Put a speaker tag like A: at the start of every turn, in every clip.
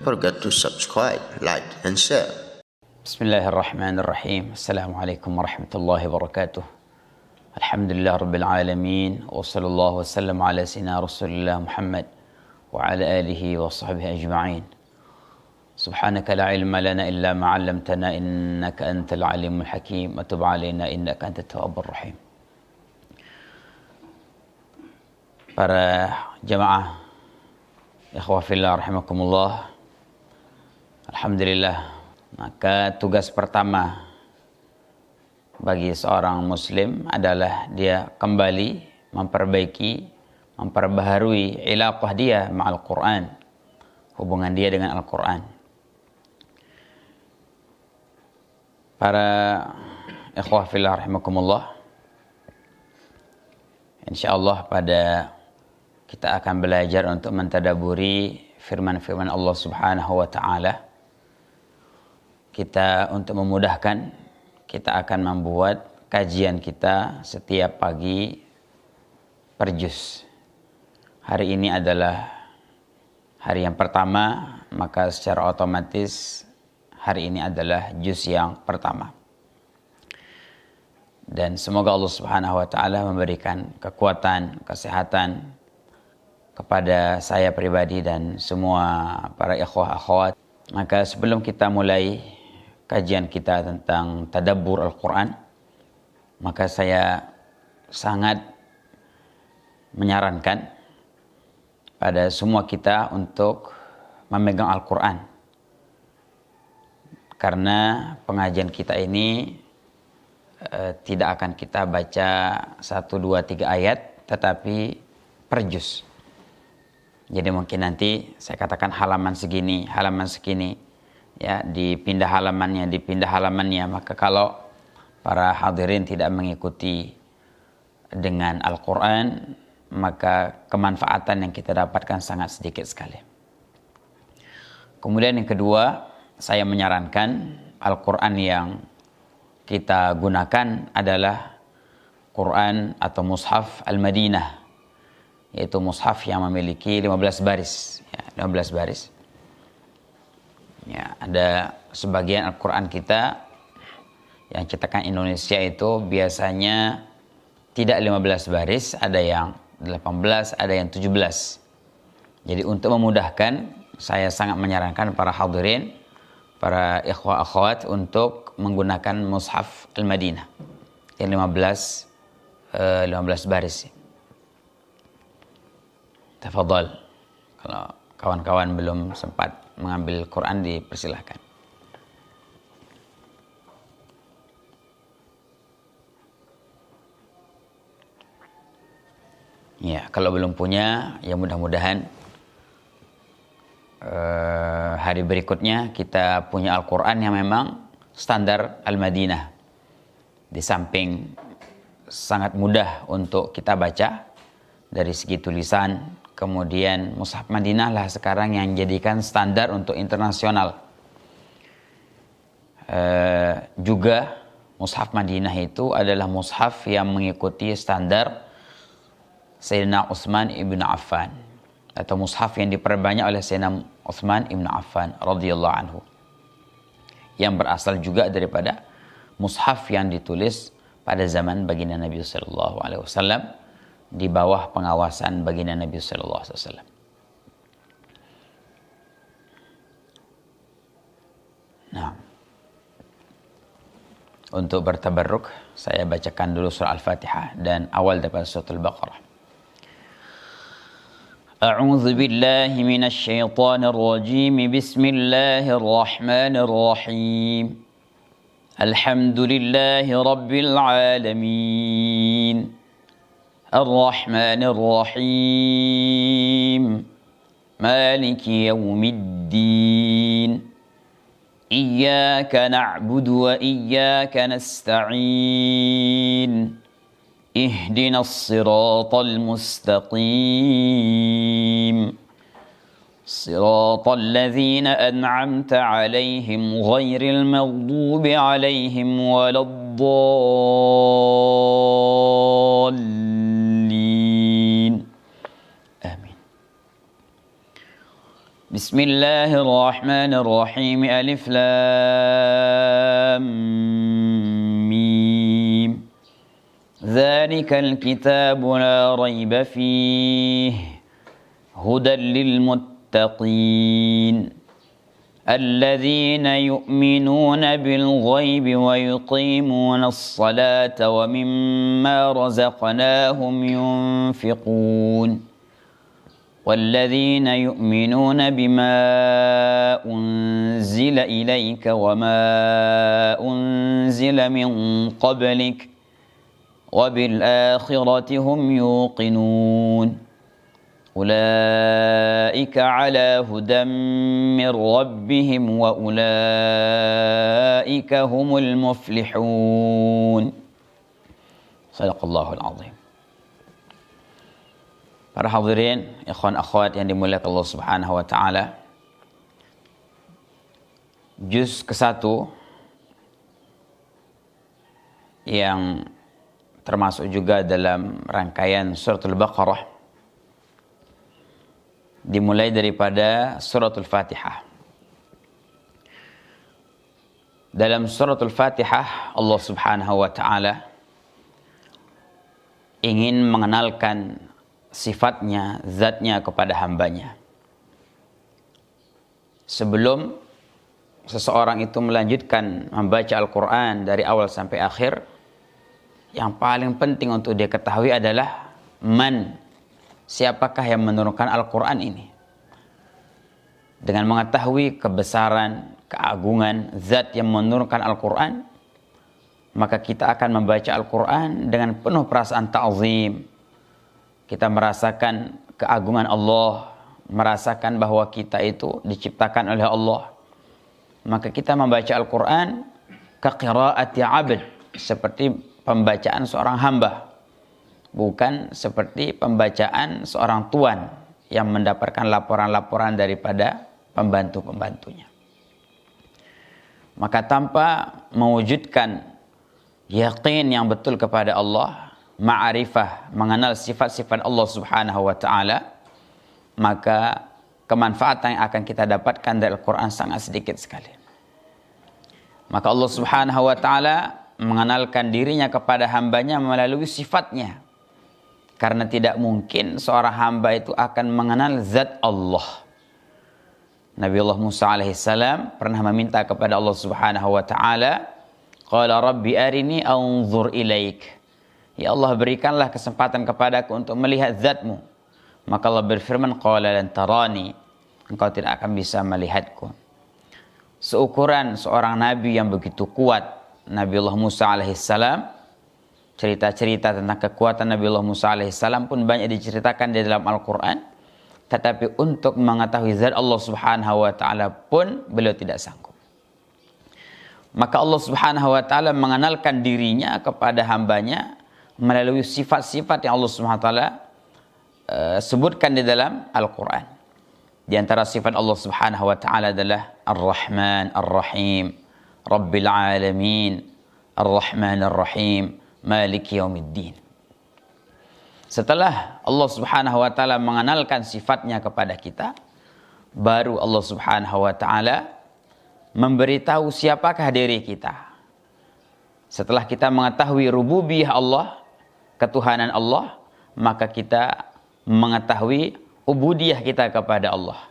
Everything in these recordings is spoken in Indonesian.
A: forget to subscribe, like, and share.
B: Bismillahirrahmanirrahim. Assalamualaikum warahmatullahi wabarakatuh. Alhamdulillah rabbil alamin. Wa sallallahu wasallam ala sayyidina Rasulillah Muhammad wa ala alihi wa sahbihi ajma'in. Subhanaka la ilma lana illa ma 'allamtana innaka antal alimul hakim wa tub 'alaina innaka antat tawwabur rahim. Para jamaah ikhwah fillah rahimakumullah. Alhamdulillah, maka tugas pertama bagi seorang muslim adalah dia kembali memperbaiki, memperbaharui ilaqah dia ma'al Quran, hubungan dia dengan Al-Quran. Para ikhwah fillah rahimakumullah, insyaallah pada kita akan belajar untuk mentadaburi firman-firman Allah Subhanahu wa taala. Kita untuk memudahkan, kita akan membuat kajian kita setiap pagi per juz. Hari ini adalah hari yang pertama, maka secara otomatis hari ini adalah juz yang pertama. Dan semoga Allah Subhanahu wa taala memberikan kekuatan, kesehatan kepada saya pribadi dan semua para ikhwah akhwat. Maka sebelum kita mulai kajian kita tentang tadabbur Al-Quran, maka saya sangat menyarankan pada semua kita untuk memegang Al-Quran. Karena pengajian kita ini tidak akan kita baca 1, 2, 3 ayat, tetapi per juz. Jadi mungkin nanti saya katakan halaman segini, ya, dipindah halamannya. Maka kalau para hadirin tidak mengikuti dengan Al-Quran, maka kemanfaatan yang kita dapatkan sangat sedikit sekali. Kemudian yang kedua, saya menyarankan Al-Quran yang kita gunakan adalah Quran atau Mushaf Al-Madinah, yaitu mushaf yang memiliki 15 baris, ya, 15 baris. Ya, ada sebagian Al-Quran kita yang cetakan Indonesia itu biasanya tidak 15 baris, ada yang 18, ada yang 17. Jadi untuk memudahkan, saya sangat menyarankan para hadirin, para ikhwah akhwat untuk menggunakan mushaf Al-Madinah yang 15 baris. Tafadhal. Kalau kawan-kawan belum sempat mengambil Quran, dipersilahkan. Ya, kalau belum punya, ya mudah-mudahan hari berikutnya kita punya Al-Quran yang memang standar Al-Madinah. Di samping sangat mudah untuk kita baca dari segi tulisan, kemudian Mushaf Madinah lah sekarang yang jadikan standar untuk internasional. Juga Mushaf Madinah itu adalah mushaf yang mengikuti standar Sayyidina Utsman ibn Affan, atau mushaf yang diperbanyak oleh Sayyidina Utsman ibn Affan radhiyallahu anhu, yang berasal juga daripada mushaf yang ditulis pada zaman baginda Nabi sallallahu alaihi wasallam di bawah pengawasan baginda Nabi sallallahu alaihi wasallam. Nah, untuk bertabarruk saya bacakan dulu surah Al-Fatihah dan awal daripada surah Al-Baqarah. A'udzu billahi minasy syaithanir rajim. Bismillahir rahmanir rahim. Alhamdulillahi rabbil alamin. Ar-Rahmanir Rahim. Maliki yaumiddin. Iyyaka na'budu wa iyyaka nasta'in. Ihdinas siratal mustaqim. Siratal ladzina an'amta 'alaihim ghairil maghdubi 'alaihim waladdallin. Amin. Bismillahirrahmanirrahim. Alif Lam Mim. Dzalikal kitabu la raiba fihi hudan lil muttaqin. Alladzina yu'minuna bil ghaibi wa yuqimuna as-salata wa mimma razaqnahum yunfiqun. والذين يؤمنون بما أنزل إليك وما أنزل من قبلك وبالآخرة هم يوقنون أولئك على هدى من ربهم وأولئك هم المفلحون صدق الله العظيم. Para hadirin, ikhwan akhwat yang dimuliakan Allah Subhanahu wa taala. Juz ke-1 yang termasuk juga dalam rangkaian suratul Baqarah dimulai daripada suratul Fatihah. Dalam suratul Fatihah Allah Subhanahu wa taala ingin mengenalkan sifatnya, zatnya kepada hambanya. Sebelum seseorang itu melanjutkan membaca Al-Quran dari awal sampai akhir, yang paling penting untuk dia ketahui adalah siapakah yang menurunkan Al-Quran ini. Dengan mengetahui kebesaran, keagungan zat yang menurunkan Al-Quran, maka kita akan membaca Al-Quran dengan penuh perasaan ta'zim. Kita merasakan keagungan Allah, merasakan bahwa kita itu diciptakan oleh Allah. Maka kita membaca Al-Quran kaqiraati abd, seperti pembacaan seorang hamba, bukan seperti pembacaan seorang tuan yang mendapatkan laporan-laporan daripada pembantu-pembantunya. Maka tanpa mewujudkan yakin yang betul kepada Allah, ma'arifah, mengenal sifat-sifat Allah Subhanahu wa taala, maka kemanfaatan yang akan kita dapatkan dari Al-Quran sangat sedikit sekali. Maka Allah Subhanahu wa taala mengenalkan dirinya kepada hambanya melalui sifatnya. Karena tidak mungkin seorang hamba itu akan mengenal zat Allah. Nabi Allah Musa alaihissalam pernah meminta kepada Allah Subhanahu wa taala, qala rabbi arini anzur ilaik. Ya Allah, berikanlah kesempatan kepadaku untuk melihat zatmu. Maka Allah berfirman, qala lan tarani, engkau tidak akan bisa melihatku. Seukuran seorang nabi yang begitu kuat, Nabi Allah Musa alaihissalam, cerita-cerita tentang kekuatan Nabi Allah Musa alaihissalam pun banyak diceritakan di dalam Al-Quran. Tetapi untuk mengetahui zat Allah Subhanahu wa taala pun beliau tidak sanggup. Maka Allah Subhanahu wa taala mengenalkan dirinya kepada hambanya melalui sifat-sifat yang Allah Subhanahu wa taala sebutkan di dalam Al-Quran. Di antara sifat Allah Subhanahu wa taala adalah Ar-Rahman Ar-Rahim, Rabbil Alamin, Ar-Rahman Ar-Rahim, Maliki Yaumiddin. Setelah Allah Subhanahu wa taala mengenalkan sifatnya kepada kita, baru Allah Subhanahu wa taala memberitahu siapakah diri kita. Setelah kita mengetahui rububiyah Allah, ketuhanan Allah, maka kita mengetahui ubudiyah kita kepada Allah.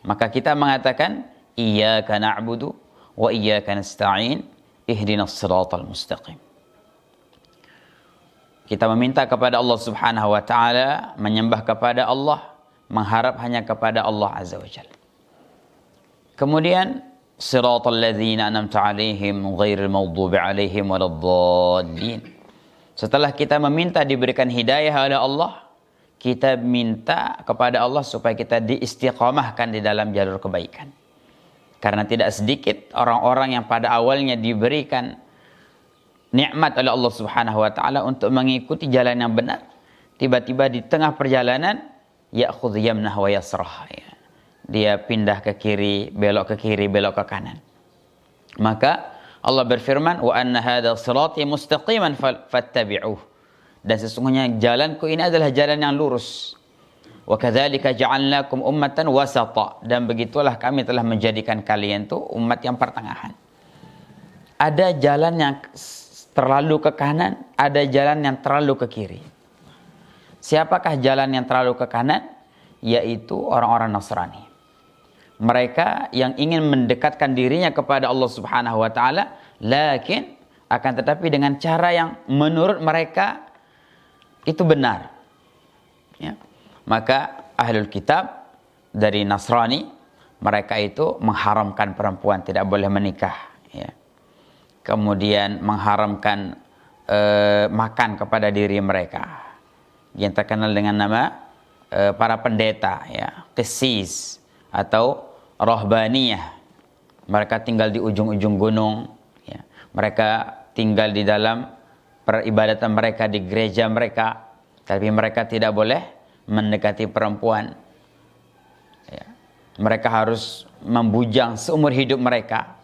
B: Maka kita mengatakan iyyaka na'budu wa iyyaka nasta'in ihdinas siratal mustaqim. Kita meminta kepada Allah Subhanahu wa taala, menyembah kepada Allah, mengharap hanya kepada Allah Azza wa Jalla. Kemudian siratal ladzina an'amta 'alaihim ghairil maghdubi 'alaihim waladdallin. Setelah kita meminta diberikan hidayah oleh Allah, kita minta kepada Allah supaya kita diistiqamahkan di dalam jalur kebaikan. Karena tidak sedikit orang-orang yang pada awalnya diberikan nikmat oleh Allah Subhanahu wa taala untuk mengikuti jalan yang benar, tiba-tiba di tengah perjalanan ya'khudh yamnah wa yasrah, dia pindah ke kiri, belok ke kiri, belok ke kanan. Maka Allah berfirman, wa anna hadha sirati mustaqiman fattabi'uh. Dan sesungguhnya jalanku ini adalah jalan yang lurus. Wa kadzalika ja'alnakum ummatan wasata, dan begitulah kami telah menjadikan kalian tuh umat yang pertengahan. Ada jalan yang terlalu ke kanan, ada jalan yang terlalu ke kiri. Siapakah jalan yang terlalu ke kanan? Yaitu orang-orang Nasrani. Mereka yang ingin mendekatkan dirinya kepada Allah Subhanahu wa taala, lakin akan tetapi dengan cara yang menurut mereka itu benar. Ya. Maka ahlul kitab dari Nasrani, mereka itu mengharamkan perempuan tidak boleh menikah. Ya. Kemudian mengharamkan makan kepada diri mereka, yang terkenal dengan nama para pendeta, ya, qisis atau rahbaniyah. Mereka tinggal di ujung-ujung gunung, ya. Mereka tinggal di dalam peribadatan mereka di gereja mereka, tapi mereka tidak boleh mendekati perempuan, ya. Mereka harus membujang seumur hidup mereka.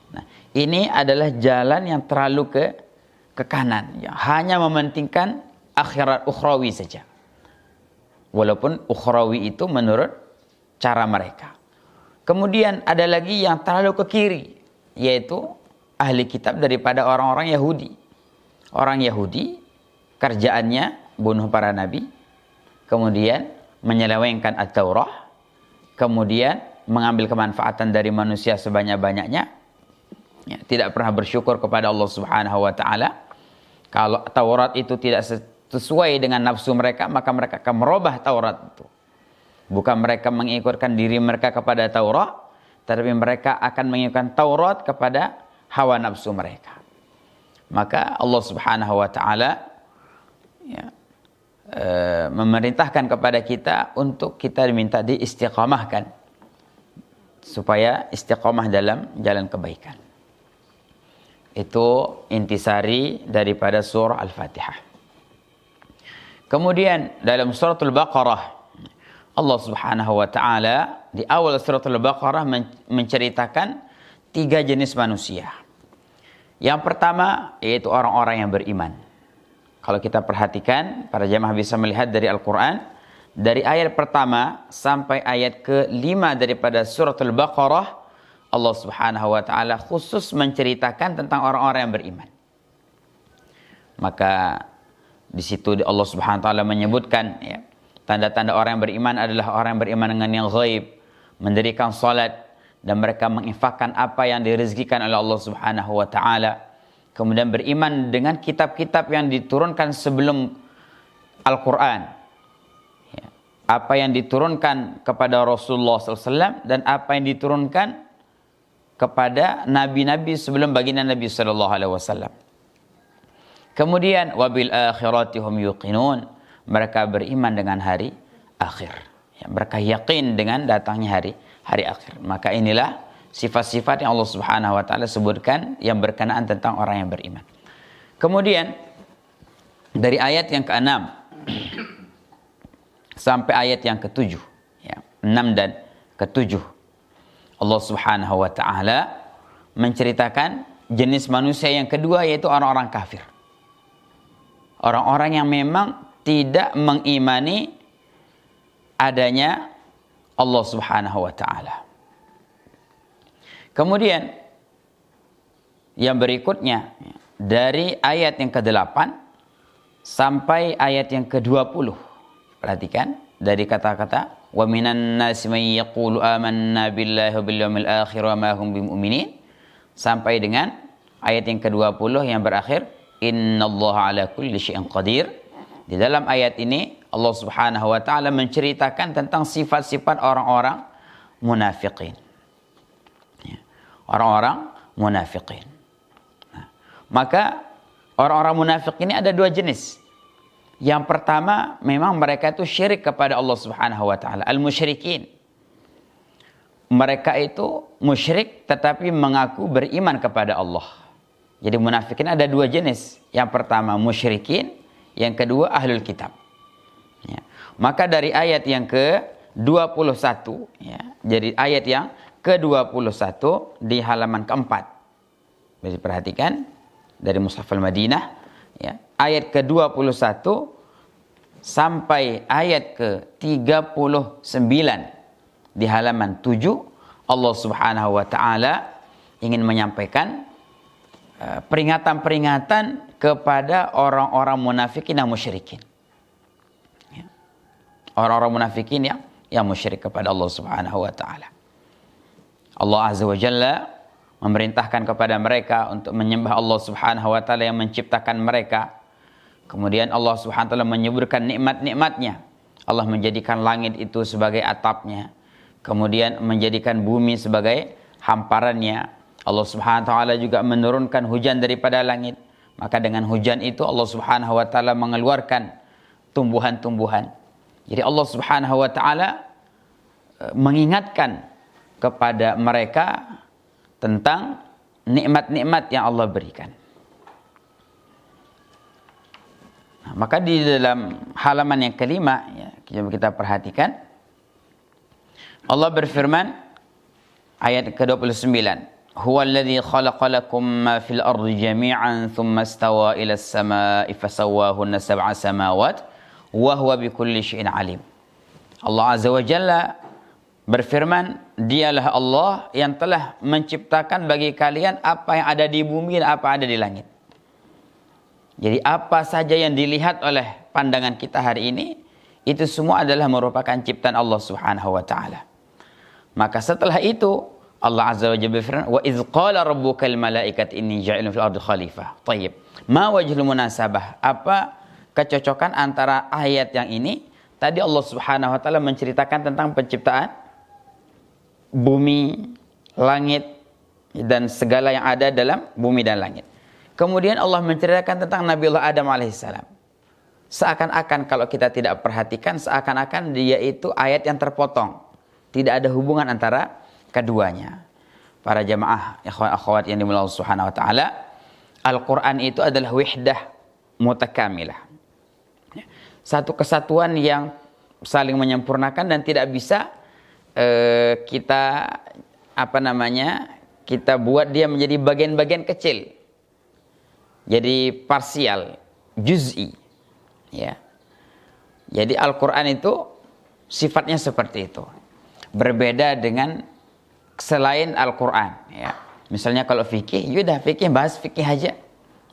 B: Nah, ini adalah jalan yang terlalu ke kanan, ya. Hanya mementingkan akhirat ukhrawi saja, walaupun ukhrawi itu menurut cara mereka. Kemudian ada lagi yang terlalu ke kiri, yaitu ahli kitab daripada orang-orang Yahudi. Orang Yahudi kerjaannya bunuh para nabi, kemudian menyelewengkan At-Taurah, kemudian mengambil kemanfaatan dari manusia sebanyak-banyaknya, ya, tidak pernah bersyukur kepada Allah Subhanahu wa taala. Kalau Taurat itu tidak sesuai dengan nafsu mereka, maka mereka akan merubah Taurat itu. Bukan mereka mengikutkan diri mereka kepada Taurat, tapi mereka akan mengikutkan Taurat kepada hawa nafsu mereka. Maka Allah Subhanahu wa taala, ya, memerintahkan kepada kita untuk kita diminta diistiqamahkan supaya istiqamah dalam jalan kebaikan. Itu intisari daripada surah Al-Fatihah. Kemudian dalam suratul Baqarah, Allah Subhanahu wa taala di awal suratul Baqarah menceritakan 3 jenis manusia. Yang pertama yaitu orang-orang yang beriman. Kalau kita perhatikan, para jamaah bisa melihat dari Al-Quran, dari ayat pertama sampai ayat ke-5 daripada suratul Baqarah, Allah Subhanahu wa taala khusus menceritakan tentang orang-orang yang beriman. Maka di situ Allah Subhanahu wa taala menyebutkan, ya, tanda-tanda orang yang beriman adalah orang yang beriman dengan yang ghaib, mendirikan salat, dan mereka menginfakkan apa yang direzekikan oleh Allah Subhanahu wa taala. Kemudian beriman dengan kitab-kitab yang diturunkan sebelum Al-Quran, ya, apa yang diturunkan kepada Rasulullah SAW dan apa yang diturunkan kepada nabi-nabi sebelum baginda Nabi SAW. Kemudian wabil akhirati hum yuqinun, mereka beriman dengan hari akhir, ya, mereka yakin dengan datangnya hari akhir. Maka inilah sifat-sifat yang Allah Subhanahu wa taala sebutkan yang berkenaan tentang orang yang beriman. Kemudian dari ayat yang ke-6 sampai ayat yang ke-7, ya, 6 dan ke-7, Allah Subhanahu wa taala menceritakan jenis manusia yang kedua, yaitu orang-orang kafir. Orang-orang yang memang tidak mengimani adanya Allah Subhanahu wa taala. Kemudian yang berikutnya dari ayat yang ke-8 sampai ayat yang ke-20. Perhatikan dari kata-kata wa minan nasi may yaqulu amanna billahi wa bil yawmil akhir wa ma hum bimu'minin sampai dengan ayat yang ke-20 yang berakhir innallaha ala kulli syai'in qadir. Di dalam ayat ini Allah Subhanahu wa taala menceritakan tentang sifat-sifat orang-orang munafiqin. Orang-orang munafiqin. Nah, maka orang-orang munafik ini ada 2 jenis. Yang pertama, memang mereka itu syirik kepada Allah Subhanahu wa taala, al-musyrikin. Mereka itu musyrik tetapi mengaku beriman kepada Allah. Jadi munafikin ada 2 jenis. Yang pertama musyrikin, yang kedua ahlul kitab. Ya. Maka dari ayat yang ke-21, ya, jadi ayat yang ke-21 di halaman ke-4. Bisa perhatikan dari Mushaf Al-Madinah, ya, ayat ke-21 sampai ayat ke-39 di halaman 7, Allah Subhanahu wa taala ingin menyampaikan peringatan-peringatan kepada orang-orang munafikin dan musyrikin. Ya. Orang-orang munafikin yang musyrik kepada Allah Subhanahu wa taala. Allah Azza wa Jalla memerintahkan kepada mereka untuk menyembah Allah Subhanahu wa taala yang menciptakan mereka. Kemudian Allah Subhanahu wa taala menyebutkan nikmat-nikmatnya. Allah menjadikan langit itu sebagai atapnya. Kemudian menjadikan bumi sebagai hamparannya. Allah Subhanahu wa taala juga menurunkan hujan daripada langit. Maka dengan hujan itu Allah Subhanahu wa taala mengeluarkan tumbuhan-tumbuhan. Jadi Allah Subhanahu wa taala mengingatkan kepada mereka tentang nikmat-nikmat yang Allah berikan. Nah, maka di dalam halaman yang kelima, ya, kita perhatikan, Allah berfirman ayat ke-29, Huwallazi khalaqalakum ma fil ardi jami'an thumma istawa ila as-sama'i fasawwahunna sab'a samawat wa huwa bikulli syai'in alim. Allah Azza wa Jalla berfirman, dialah Allah yang telah menciptakan bagi kalian apa yang ada di bumi dan apa ada di langit. Jadi apa saja yang dilihat oleh pandangan kita hari ini, itu semua adalah merupakan ciptaan Allah Subhanahu wa taala. Maka setelah itu Allah Azza wa Jalla berfirman, wa idz qala rabbukal malaikati inni ja'ilun fil ardi khalifah. Thayyib. Ma wajhul munasabah? Apa kecocokan antara ayat yang ini? Tadi Allah Subhanahu wa taala menceritakan tentang penciptaan bumi, langit, dan segala yang ada dalam bumi dan langit. Kemudian Allah menceritakan tentang Nabiullah Adam alaihissalam. Seakan-akan kalau kita tidak perhatikan, seakan-akan dia itu ayat yang terpotong. Tidak ada hubungan antara keduanya. Para jamaah, ikhwan akhwat yang dimuliakan Allah Subhanahu wa taala, Al-Quran itu adalah wihdah mutakamilah. Satu kesatuan yang saling menyempurnakan dan tidak bisa kita buat dia menjadi bagian-bagian kecil, jadi parsial, juz'i, ya. Jadi Al-Quran itu sifatnya seperti itu, berbeda dengan selain Al-Quran, ya. Misalnya kalau fikih, yaudah fikih bahas fikih aja,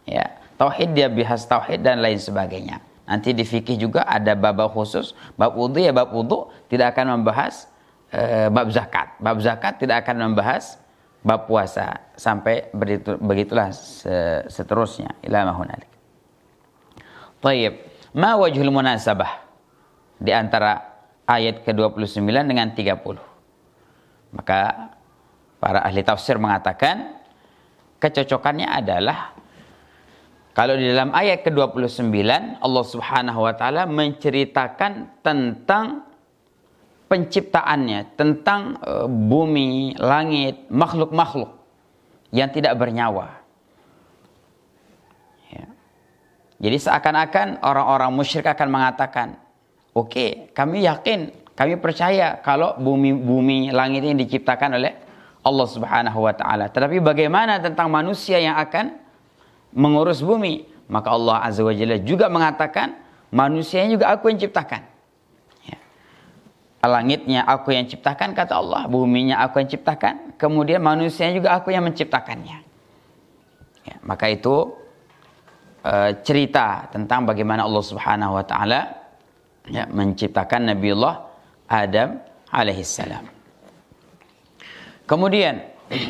B: ya. Tauhid dia bahas tauhid dan lain sebagainya. Nanti di fikih juga ada bab khusus, bab wudu ya bab wudu, tidak akan membahas bab zakat. Bab zakat tidak akan membahas bab puasa, sampai begitulah seterusnya ila ma hunalik. Thayyib, ma wajhul munasabah di antara ayat ke-29 dengan 30? Maka para ahli tafsir mengatakan kecocokannya adalah kalau di dalam ayat ke-29 Allah Subhanahu wa taala menceritakan tentang penciptaannya, tentang bumi, langit, makhluk-makhluk yang tidak bernyawa. Ya. Jadi seakan-akan orang-orang musyrik akan mengatakan, oke, kami yakin, kami percaya kalau bumi, langit ini diciptakan oleh Allah Subhanahu wa taala. Tetapi bagaimana tentang manusia yang akan mengurus bumi? Maka Allah Azza wa Jalla juga mengatakan, manusianya juga aku yang ciptakan. Langitnya aku yang ciptakan, kata Allah, buminya aku yang ciptakan, kemudian manusianya juga aku yang menciptakannya. Ya, maka itu cerita tentang bagaimana Allah Subhanahu wa taala ya, menciptakan Nabiullah Adam alaihissalam. Kemudian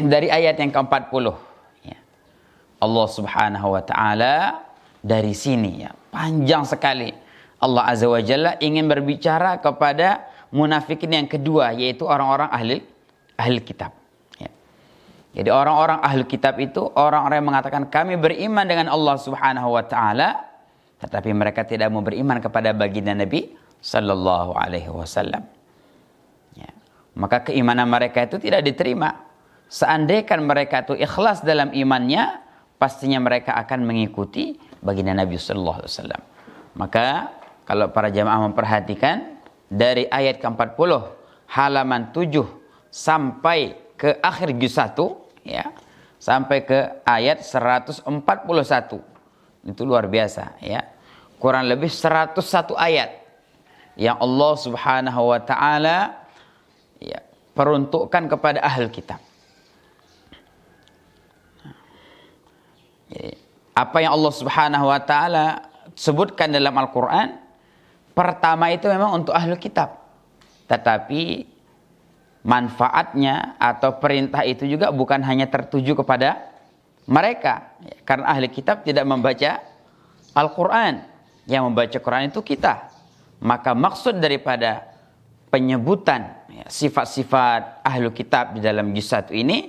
B: dari ayat yang ke-40 ya, Allah Subhanahu wa taala dari sini ya, panjang sekali Allah Azza wa Jalla ingin berbicara kepada munafikin yang kedua, yaitu orang-orang ahli kitab. Ya. Jadi orang-orang ahli kitab itu orang-orang yang mengatakan kami beriman dengan Allah Subhanahu wa taala, tetapi mereka tidak mau beriman kepada baginda Nabi sallallahu alaihi wasallam. Ya. Maka keimanan mereka itu tidak diterima. Seandainya mereka itu ikhlas dalam imannya, pastinya mereka akan mengikuti baginda Nabi sallallahu alaihi wasallam. Maka kalau para jamaah memperhatikan dari ayat ke-40 halaman 7 sampai ke akhir juz 1 ya, sampai ke ayat 141. Itu luar biasa ya. kurang lebih 101 ayat yang Allah Subhanahu wa taala peruntukkan kepada ahli kitab. Apa yang Allah Subhanahu wa taala sebutkan dalam Al-Qur'an, pertama itu memang untuk ahli kitab. Tetapi manfaatnya atau perintah itu juga bukan hanya tertuju kepada mereka. Karena ahli kitab tidak membaca Al-Qur'an. Yang membaca Quran itu kita. Maka maksud daripada penyebutan sifat-sifat ahli kitab di dalam juz 1 ini,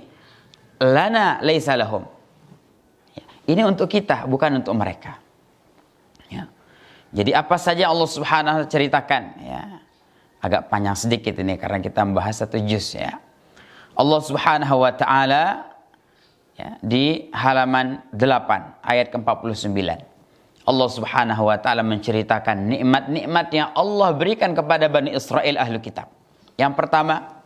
B: lana laisa lahum. Ini untuk kita, bukan untuk mereka. Ya. Jadi apa saja Allah Subhanahu wa taala ceritakan, ya. Agak panjang sedikit ini karena kita membahas satu juz, ya. Allah Subhanahu wa taala, ya, di halaman 8 ayat ke-49. Allah Subhanahu wa taala menceritakan nikmat-nikmat yang Allah berikan kepada Bani Israel ahli kitab. Yang pertama,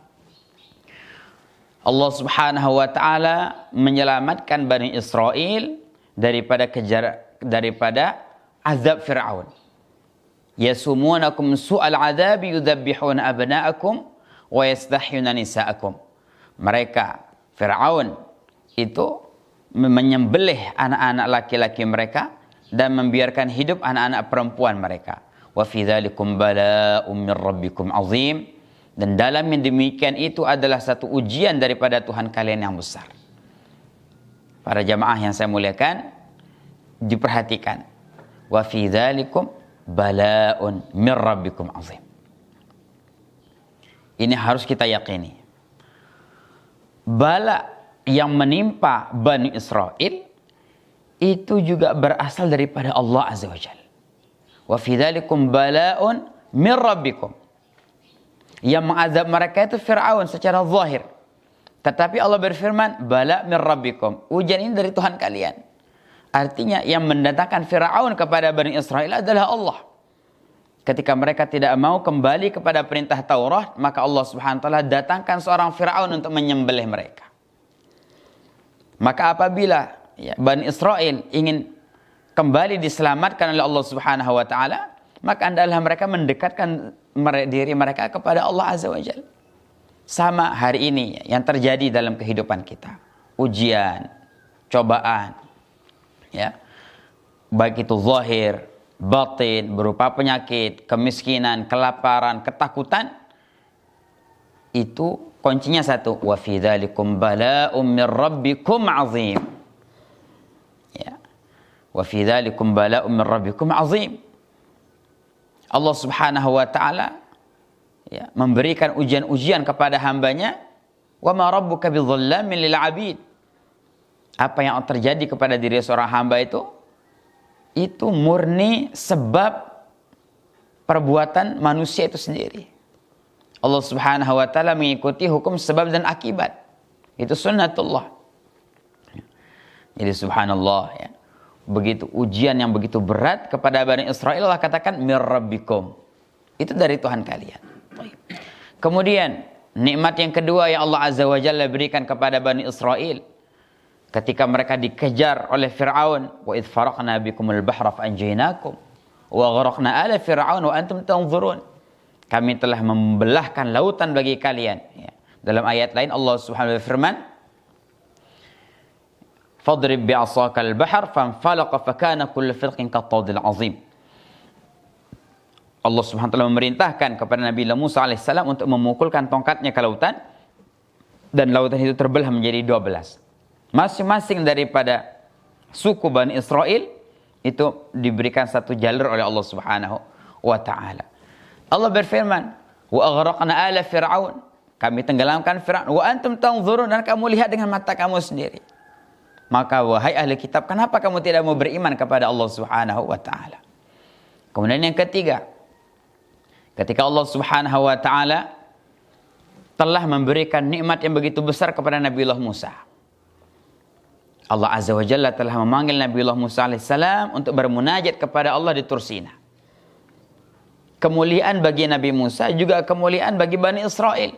B: Allah Subhanahu wa taala menyelamatkan Bani Israel daripada azab Fir'aun. Yasumunakum su'al adabi yudzabbihuna abna'akum wa yastahyuna nisa'akum. Mereka, Fir'aun, itu menyembelih anak-anak laki-laki mereka dan membiarkan hidup anak-anak perempuan mereka. Wa fi dzalikum bala'um min rabbikum azim. Dan dalam yang demikian itu adalah satu ujian daripada Tuhan kalian yang besar. Para jamaah yang saya muliakan, diperhatikan. Wa fi dzalikum bala'un min rabbikum azim. Ini harus kita yakini. Bala yang menimpa Bani Israel itu juga berasal daripada Allah Azza wa Jalla. Wa fi dzalikum bala'un min rabbikum. Yang mengazab mereka itu Fir'aun secara zahir. Tetapi Allah berfirman, bala min rabbikum. Ujian ini dari Tuhan kalian. Artinya yang mendatangkan Fir'aun kepada Bani Israel adalah Allah. Ketika mereka tidak mau kembali kepada perintah Taurat, maka Allah Subhanahu wa taala datangkan seorang Fir'aun untuk menyembelih mereka. Maka apabila Bani Israel ingin kembali diselamatkan oleh Allah Subhanahu wa taala, maka adalah mereka mendekatkan diri mereka kepada Allah Azza wa Jalla. Sama hari ini yang terjadi dalam kehidupan kita. Ujian, cobaan, ya. Baik itu zahir, batin, berupa penyakit, kemiskinan, kelaparan, ketakutan. Itu kuncinya satu, wa fi dzalikum bala'um min rabbikum azim. Ya. Wa fi dzalikum bala'um min rabbikum azim. Allah Subhanahu wa taala memberikan ujian-ujian kepada hambanya. Wa ma rabbuka bidzallamin lil 'abid. Apa yang terjadi kepada diri seorang hamba itu murni sebab perbuatan manusia itu sendiri. Allah Subhanahu wa taala mengikuti hukum sebab dan akibat. Itu sunnatullah. Jadi subhanallah, ya. Begitu ujian yang begitu berat kepada Bani Israel, Allah katakan mir rabbikum. Itu dari Tuhan kalian. Kemudian nikmat yang kedua yang Allah Azza wa Jalla berikan kepada Bani Israel ketika mereka dikejar oleh Fir'aun, wa idz faraqna bikumul bahra fa anjaynakum wa gharaqna ala fir'aun wa antum tanzurun. Kami telah membelahkan lautan bagi kalian, ya. Dalam ayat lain Allah Subhanahu wa taala berfirman, fadrib bi'asakal bahr fanfalaqa fakana kullu firqin kattawdil azim. Allah Subhanahu wa taala memerintahkan kepada Nabi Musa alaihissalam untuk memukulkan tongkatnya ke lautan, dan lautan itu terbelah menjadi 12. Masing-masing daripada suku Bani Israel itu diberikan satu jalur oleh Allah Subhanahu wa taala. Allah berfirman, wa aghraqna ala fir'aun. Kami tenggelamkan Fir'aun, wa antum tanzurun, dan kamu lihat dengan mata kamu sendiri. Maka wahai ahli kitab, kenapa kamu tidak mau beriman kepada Allah Subhanahu wa taala? Kemudian yang ketiga, ketika Allah Subhanahu wa taala telah memberikan nikmat yang begitu besar kepada Nabiullah Musa. Allah Azza wa Jalla telah memanggil Nabiullah Musa alaihissalam untuk bermunajat kepada Allah di Tur Sina. Kemuliaan bagi Nabi Musa juga kemuliaan bagi Bani Israel.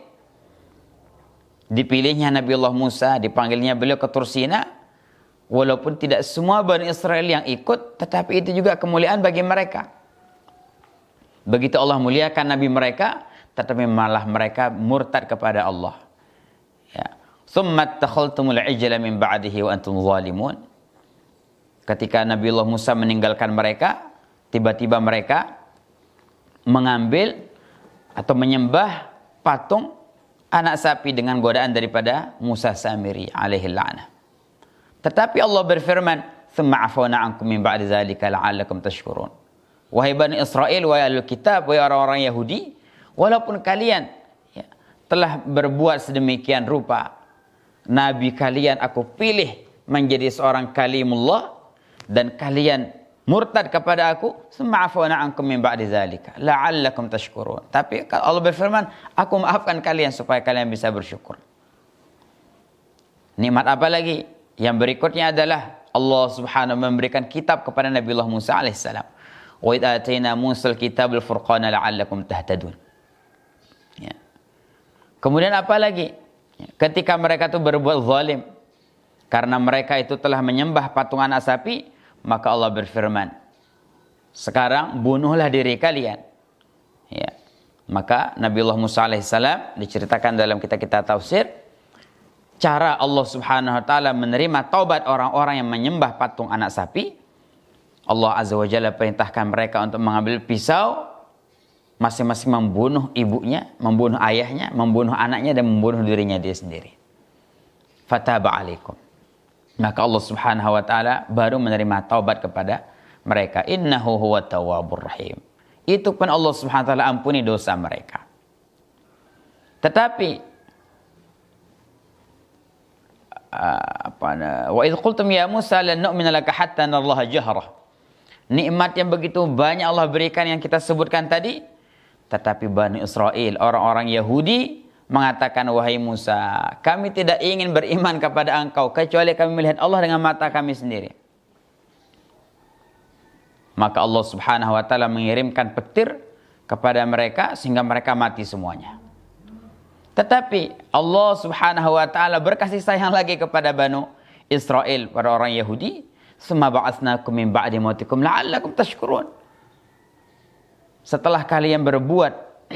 B: Dipilihnya Nabiullah Musa, dipanggilnya beliau ke Tur Sina Walaupun tidak semua Bani Israel yang ikut, tetapi itu juga kemuliaan bagi mereka. Begitu Allah muliakan Nabi mereka, tetapi malah mereka murtad kepada Allah. Ya. Tsumma takhaltumul ijla min ba'dihi wa antum zalimun. Ketika Nabiullah Musa meninggalkan mereka, tiba-tiba mereka mengambil atau menyembah patung anak sapi dengan godaan daripada Musa Samiri alaihi la'nah. Tetapi Allah berfirman, "Tsumma 'afawna 'ankum min ba'di dzalika la'allakum tashkurun." Wahai Bani Israel, wahai Ahlul Kitab, wahai orang-orang Yahudi, walaupun kalian telah berbuat sedemikian rupa, Nabi kalian aku pilih menjadi seorang kalimullah, dan kalian murtad kepada aku, "Tsumma 'afawna 'ankum min ba'di dzalika la'allakum tashkurun." Tapi Allah berfirman, aku maafkan kalian supaya kalian bisa bersyukur. Nikmat apa lagi? Yang berikutnya adalah Allah Subhanahu memberikan kitab kepada Nabiullah Musa alaihissalam. Wa idh atayna Musal kitabal furqana la'allakum tahtadun. Ya. Kemudian apa lagi? Ketika mereka itu berbuat zalim, karena mereka itu telah menyembah patung anak sapi, maka Allah berfirman, sekarang bunuhlah diri kalian. Ya. Maka Nabiullah Musa alaihissalam diceritakan dalam kitab-kitab tafsir, cara Allah Subhanahu wa taala menerima taubat orang-orang yang menyembah patung anak sapi, Allah Azza wa Jalla perintahkan mereka untuk mengambil pisau, masing-masing membunuh ibunya, membunuh ayahnya, membunuh anaknya, dan membunuh dirinya dia sendiri. Fataba alaikum. Maka Allah Subhanahu wa taala baru menerima taubat kepada mereka. Innahu huwat tawwabur rahim. Itu pun Allah Subhanahu wa taala ampuni dosa mereka. Tetapi wa idh qultum ya Musa lan nu'mina laka hatta narallaha jahrah. Nikmat yang begitu banyak Allah berikan yang kita sebutkan tadi, tetapi Bani Israel, orang-orang Yahudi, mengatakan, wahai Musa, kami tidak ingin beriman kepada engkau kecuali kami melihat Allah dengan mata kami sendiri. Maka Allah Subhanahu wa taala mengirimkan petir kepada mereka sehingga mereka mati semuanya. Tetapi Allah Subhanahu wa taala berkasih sayang lagi kepada Bani Israel, para orang Yahudi. Summa ba'atsnakum min ba'di mautikum la'allakum tashkurun. Setelah kalian berbuat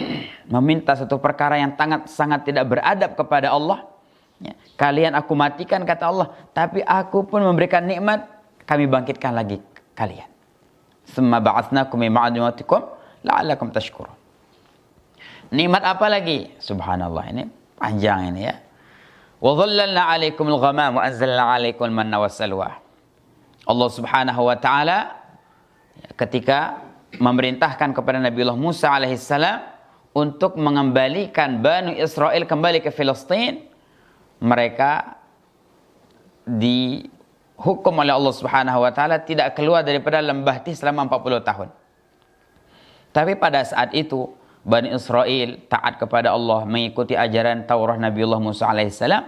B: meminta satu perkara yang sangat tidak beradab kepada Allah, ya, kalian aku matikan kata Allah, tapi aku pun memberikan nikmat, kami bangkitkan lagi kalian. Summa ba'atsnakum min ba'di mautikum la'allakum tashkurun. Nikmat apa lagi? Subhanallah, ini panjang ini ya. Wa dhallalna 'alaikumul ghamam wa anzalna 'alaikumul manna wassalwa. Allah Subhanahu wa taala ketika memerintahkan kepada Nabiullah Musa alaihissalam untuk mengembalikan Bani Israel kembali ke Filistin, mereka dihukum oleh Allah Subhanahu wa taala tidak keluar daripada lembah Tih selama 40 tahun. Tapi pada saat itu Bani Israel taat kepada Allah, mengikuti ajaran Taurat Nabiullah Musa alaihissalam,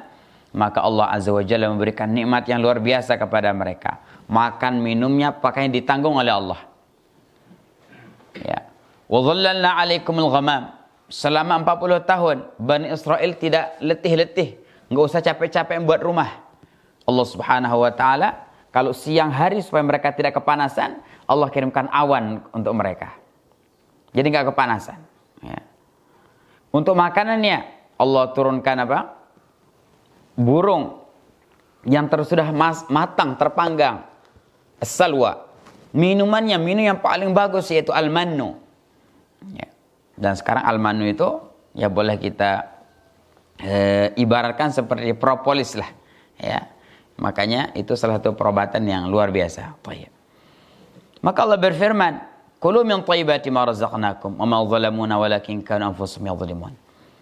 B: maka Allah Azza wa Jalla memberikan nikmat yang luar biasa kepada mereka. Makan, minumnya, pakaian ditanggung oleh Allah. Ya. Wa dhallalna 'alaikumul ghamam. Selama 40 tahun Bani Israel tidak letih-letih, enggak usah capek-capek buat rumah. Allah Subhanahu wa taala kalau siang hari supaya mereka tidak kepanasan, Allah kirimkan awan untuk mereka. Jadi enggak kepanasan, ya. Untuk makanannya Allah turunkan apa? Burung yang sudah matang, terpanggang. As-salwa. Minumannya, minum yang paling bagus yaitu al-mannu. Ya. Dan sekarang al-mannu itu ya boleh kita ibaratkan seperti propolis lah. Ya. Makanya itu salah satu perobatan yang luar biasa. Baik. Maka Allah berfirman, "Kulu min thayyibati ma razaqnakum wa ma zalamuna walakin kanu anfusahum yadhlimun."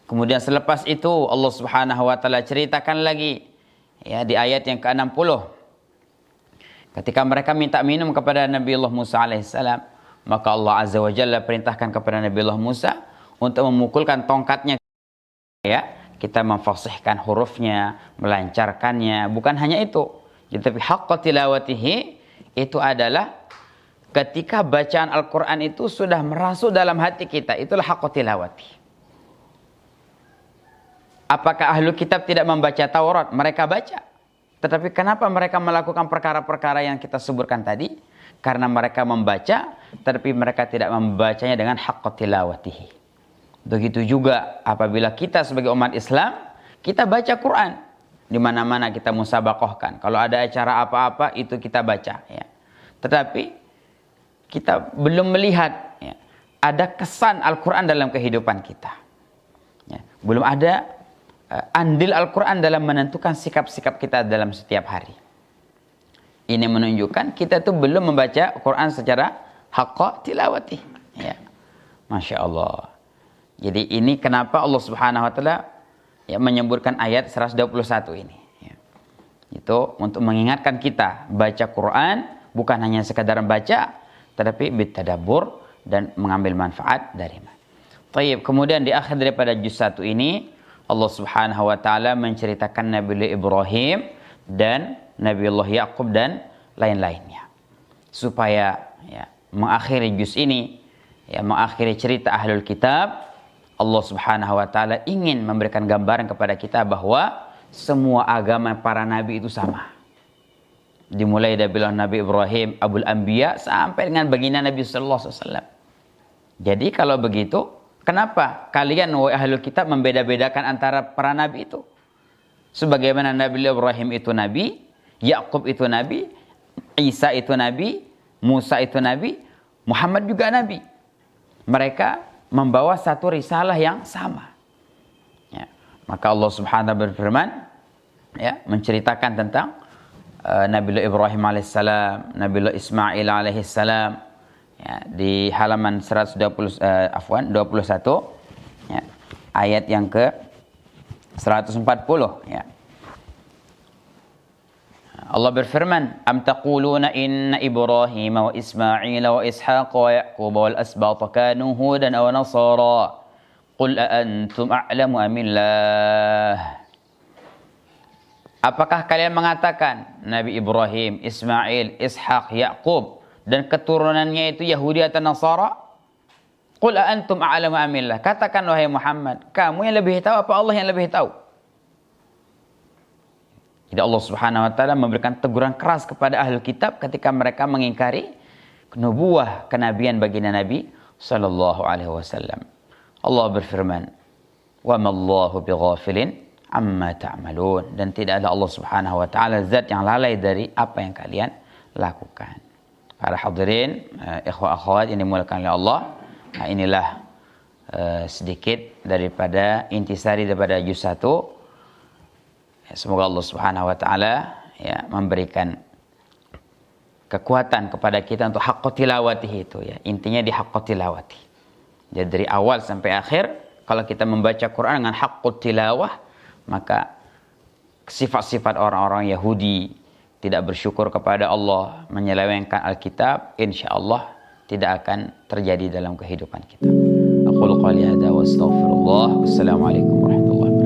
B: Kemudian selepas itu Allah Subhanahu wa taala ceritakan lagi ya di ayat yang ke-60. Ketika mereka minta minum kepada Nabiullah Musa alaihissalam, maka Allah Azza wa Jalla perintahkan kepada Nabiullah Musa untuk memukulkan tongkatnya. Ya, kita memfasihkan hurufnya, melancarkannya. Bukan hanya itu, tetapi haqqa tilawatihi itu adalah ketika bacaan Al-Quran itu sudah merasuk dalam hati kita. Itulah haqqa tilawati. Apakah ahlu kitab tidak membaca Taurat? Mereka baca. Tetapi kenapa mereka melakukan perkara-perkara yang kita sebutkan tadi? Karena mereka membaca, tetapi mereka tidak membacanya dengan haqqa tilawatihi. Begitu juga apabila kita sebagai umat Islam, kita baca Quran. Di mana-mana kita musabaqahkan. Kalau ada acara apa-apa, itu kita baca. Ya. Tetapi kita belum melihat ya, ada kesan Al-Quran dalam kehidupan kita. Ya. Belum ada andil Al-Quran dalam menentukan sikap-sikap kita dalam setiap hari. Ini menunjukkan kita tuh belum membaca Quran secara haqqa tilawati. Ya. Masya Allah. Jadi ini kenapa Allah Subhanahu Wa Taala ya, menyebutkan ayat 121 ini. Ya. Itu untuk mengingatkan kita baca Quran bukan hanya sekadar baca, tetapi bitadabbur dan mengambil manfaat darinya. Taib. Kemudian di akhir daripada juz 1 ini Allah Subhanahu wa taala menceritakan Nabi Ibrahim dan Nabiullah Yaqub dan lain-lainnya. Supaya ya, mengakhiri juz ini, ya, mengakhiri cerita Ahlul Kitab, Allah Subhanahu wa taala ingin memberikan gambaran kepada kita bahwa semua agama para nabi itu sama. Dimulai dari Nabi Ibrahim, Abul Anbiya, sampai dengan baginda Nabi sallallahu alaihi wasallam. Jadi kalau begitu, kenapa kalian wahai Ahlul Kitab membeda-bedakan antara para nabi itu? Sebagaimana Nabi Ibrahim itu nabi, Yakub itu nabi, Isa itu nabi, Musa itu nabi, Muhammad juga nabi. Mereka membawa satu risalah yang sama. Ya. Maka Allah Subhanahu wa taala berfirman, ya, menceritakan tentang Nabi Ibrahim alaihissalam, Nabi Ismail alaihissalam, ya, di halaman 21 ya, ayat yang ke 140 ya. Allah berfirman, am taquluna inna Ibrahim wa Ismail wa Ishaq wa Yaqub wal asbat kanu hudan aw nasara qul a antum a'lamu amillah. Apakah kalian mengatakan Nabi Ibrahim, Ismail, Ishaq, Yaqub dan keturunannya itu Yahudi atau Nasara? Qul a antum a'lamu amillah. Katakan wahai Muhammad, kamu yang lebih tahu apa Allah yang lebih tahu? Jadi Allah Subhanahu wa taala memberikan teguran keras kepada Ahlul Kitab ketika mereka mengingkari nubuwah kenabian baginda Nabi sallallahu alaihi wasallam. Allah berfirman, "Wa mallahu bighafilin amma ta'malun." Dan tidaklah Allah Subhanahu wa taala zat yang lalai dari apa yang kalian lakukan. Para hadirin, ikhwah akhwat yang dimuliakan oleh Allah, nah inilah sedikit daripada intisari daripada juz 1. Semoga Allah Subhanahu wa taala ya memberikan kekuatan kepada kita untuk haqqo tilawati itu ya. Intinya di haqqo tilawati. Jadi dari awal sampai akhir kalau kita membaca Quran dengan haqqo tilawah, maka sifat-sifat orang-orang Yahudi tidak bersyukur kepada Allah, menyelewengkan Alkitab, insyaallah tidak akan terjadi dalam kehidupan kita. Aqulu qali hadza wa astaghfirullah. Wassalamualaikum warahmatullahi wabarakatuh.